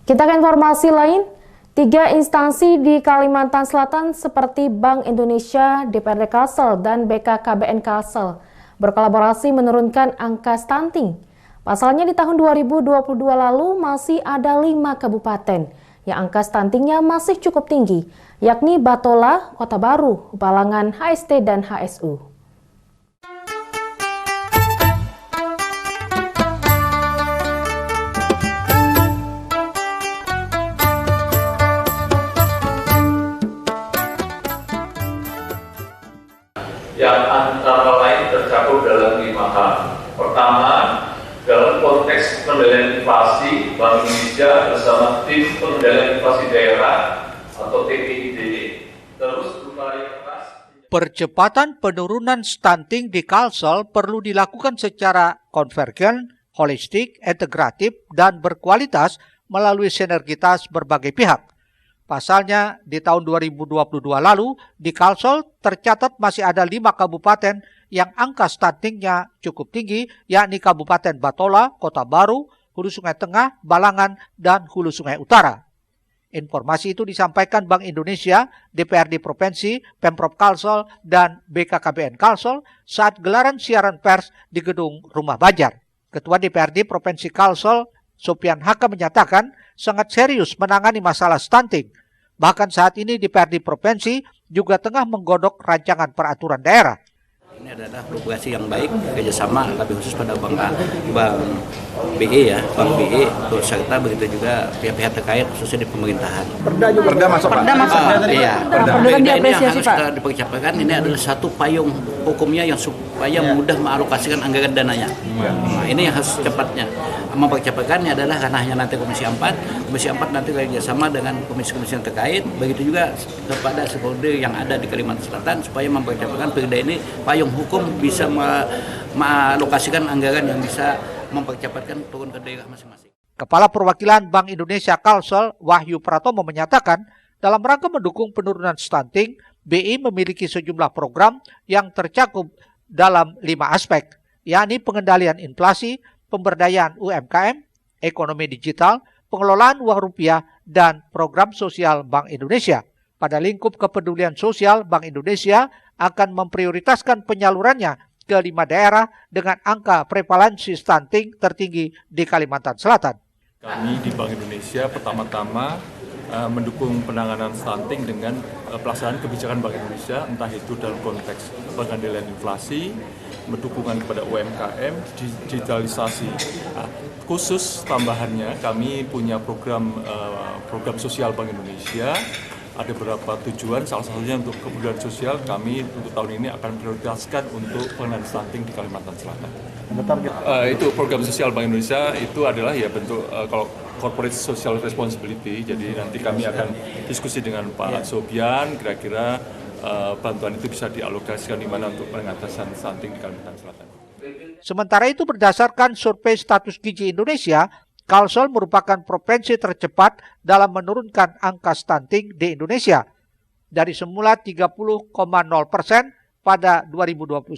Kita ke informasi lain. 3 instansi di Kalimantan Selatan seperti Bank Indonesia, DPRD Kalsel, dan BKKBN Kalsel berkolaborasi menurunkan angka stunting. Pasalnya di tahun 2022 lalu masih ada 5 kabupaten yang angka stuntingnya masih cukup tinggi, yakni Batola, Kota Baru, Balangan, HST, dan HSU. Yang antara lain tercakup dalam 5 hal. Pertama, dalam konteks pengendalian inflasi, Bank Indonesia bersama tim pengendalian inflasi daerah atau TPID terus berupaya keras. Percepatan penurunan stunting di Kalsel perlu dilakukan secara konvergen, holistik, integratif, dan berkualitas melalui sinergitas berbagai pihak. Pasalnya, di tahun 2022 lalu, di Kalsel tercatat masih ada 5 kabupaten yang angka stuntingnya cukup tinggi, yakni Kabupaten Batola, Kota Baru, Hulu Sungai Tengah, Balangan, dan Hulu Sungai Utara. Informasi itu disampaikan Bank Indonesia, DPRD Provinsi, Pemprov Kalsel, dan BKKBN Kalsel saat gelaran siaran pers di Gedung Rumah Bajar. Ketua DPRD Provinsi Kalsel, Sopian Haka, menyatakan sangat serius menangani masalah stunting. Bahkan saat ini DPRD Provinsi juga tengah menggodok rancangan peraturan daerah. Ini adalah kolaborasi yang baik, kerjasama lebih khusus pada Bank BE ya, Bank BE, serta begitu juga pihak-pihak terkait khususnya di pemerintahan. Perda masuk Pak? Iya, Perda ini harus dipercapakan, ini adalah satu payung hukumnya yang supaya mudah mengalokasikan anggaran dananya. Nah, ini yang harus cepatnya. Mempercepatkannya adalah karena hanya nanti Komisi 4 nanti kerjasama dengan komisi-komisi yang terkait, begitu juga kepada stakeholder yang ada di Kalimantan Selatan supaya mempercepatkan perda ini payung hukum bisa mengalokasikan anggaran yang bisa mempercepatkan turun ke daerah masing-masing. Kepala Perwakilan Bank Indonesia Kalsel, Wahyu Pratomo, menyatakan dalam rangka mendukung penurunan stunting, BI memiliki sejumlah program yang tercakup dalam 5 aspek, yakni pengendalian inflasi, pemberdayaan UMKM, ekonomi digital, pengelolaan uang rupiah, dan program sosial Bank Indonesia. Pada lingkup kepedulian sosial, Bank Indonesia akan memprioritaskan penyalurannya ke 5 daerah dengan angka prevalensi stunting tertinggi di Kalimantan Selatan. Kami di Bank Indonesia pertama-tama mendukung penanganan stunting dengan pelaksanaan kebijakan Bank Indonesia, entah itu dalam konteks pengendalian inflasi, dukungan kepada UMKM, digitalisasi. Khusus tambahannya, kami punya program sosial Bank Indonesia. Ada beberapa tujuan, salah satunya untuk kepedulian sosial, kami untuk tahun ini akan prioritaskan untuk penanganan stunting di Kalimantan Selatan. Itu program sosial Bank Indonesia itu adalah ya bentuk kalau corporate social responsibility, jadi nanti kami akan diskusi dengan Pak Sobian, kira-kira bantuan itu bisa dialokasikan di mana untuk pengatasan stunting di Kalimantan Selatan. Sementara itu, berdasarkan survei status gizi Indonesia, Kalsel merupakan provinsi tercepat dalam menurunkan angka stunting di Indonesia. Dari semula 30,0% pada 2021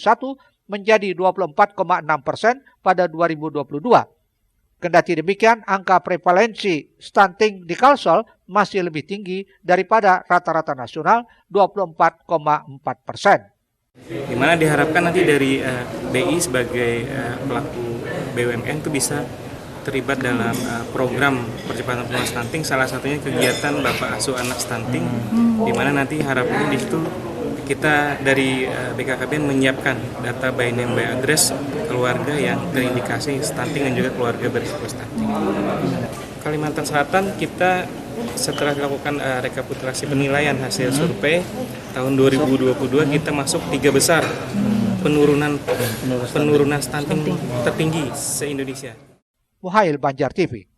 menjadi 24,6% pada 2022. Kendati demikian, angka prevalensi stunting di Kalsel masih lebih tinggi daripada rata-rata nasional 24,4%. Di mana diharapkan nanti dari BI sebagai pelaku BUMN itu bisa terlibat dalam program percepatan penurunan stunting, salah satunya kegiatan Bapak Asuh Anak Stunting, di mana nanti harapannya di situ kita dari BKKBN menyiapkan data by name by address keluarga yang terindikasi stunting dan juga keluarga berisiko stunting. Kalimantan Selatan kita setelah dilakukan rekapitulasi penilaian hasil survei tahun 2022 kita masuk 3 besar penurunan stunting tertinggi se-Indonesia. Muhail Banjar TV.